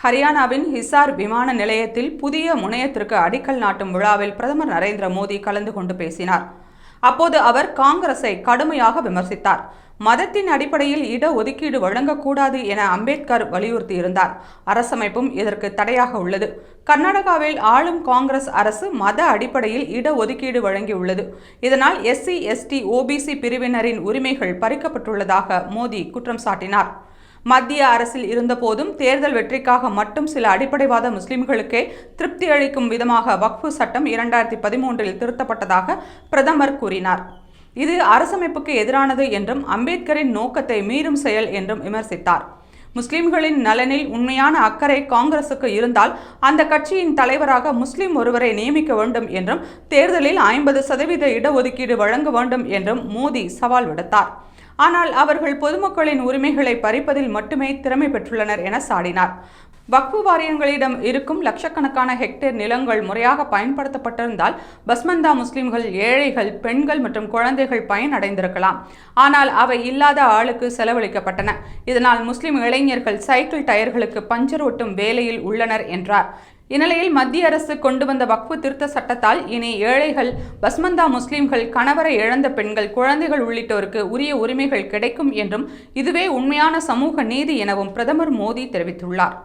ஹரியானாவின் ஹிசார் விமான நிலையத்தில் புதிய முனையத்திற்கு அடிக்கல் நாட்டும் விழாவில் பிரதமர் நரேந்திர மோடி கலந்து கொண்டு பேசினார். அப்போது அவர் காங்கிரஸை கடுமையாக விமர்சித்தார். மதத்தின் அடிப்படையில் இடஒதுக்கீடு வழங்கக்கூடாது என அம்பேத்கர் வலியுறுத்தியிருந்தார். அரசமைப்பும் இதற்கு தடையாக உள்ளது. கர்நாடகாவில் ஆளும் காங்கிரஸ் அரசு மத அடிப்படையில் இடஒதுக்கீடு வழங்கியுள்ளது. இதனால் SC, ST, OBC பிரிவினரின் உரிமைகள் பறிக்கப்பட்டுள்ளதாக மோடி குற்றம் சாட்டினார். மத்திய அரசில் இருந்தபோதும் தேர்தல் வெற்றிக்காக மட்டும் சில அடிப்படைவாத முஸ்லிம்களுக்கே திருப்தி அளிக்கும் விதமாக வக்ஃபு சட்டம் 2013இல் திருத்தப்பட்டதாக பிரதமர் கூறினார். இது அரசமைப்புக்கு எதிரானது என்றும் அம்பேத்கரின் நோக்கத்தை மீறும் செயல் என்றும் விமர்சித்தார். முஸ்லிம்களின் நலனில் உண்மையான அக்கறை காங்கிரசுக்கு இருந்தால் அந்த கட்சியின் தலைவராக முஸ்லிம் ஒருவரை நியமிக்க வேண்டும் என்றும் தேர்தலில் 50% இடஒதுக்கீடு வழங்க வேண்டும் என்றும் மோடி சவால் விடுத்தார். ஆனால் அவர்கள் பொதுமக்களின் உரிமைகளை பறிப்பதில் மட்டுமே திறமை பெற்றுள்ளனர் என சாடினார். வக்ஃபு வாரியங்களிடம் இருக்கும் லட்சக்கணக்கான ஹெக்டேர் நிலங்கள் முறையாக பயன்படுத்தப்பட்டிருந்தால் பஸ்மந்தா முஸ்லிம்கள், ஏழைகள், பெண்கள் மற்றும் குழந்தைகள் பயனடைந்திருக்கலாம். ஆனால் அவை இல்லாத ஆளுக்கு செலவழிக்கப்பட்டன. இதனால் முஸ்லிம் இளைஞர்கள் சைக்கிள் டயர்களுக்கு பஞ்சர் ஒட்டும் வேலையில் உள்ளனர் என்றார். இந்நிலையில் மத்திய அரசு கொண்டு வந்த வக்ஃபு திருத்த சட்டத்தால் இனி ஏழைகள், பஸ்மந்தா முஸ்லிம்கள், கணவரை இழந்த பெண்கள், குழந்தைகள் உள்ளிட்டோருக்கு உரிய உரிமைகள் கிடைக்கும் என்றும் இதுவே உண்மையான சமூக நீதி எனவும் பிரதமர் மோடி தெரிவித்துள்ளார்.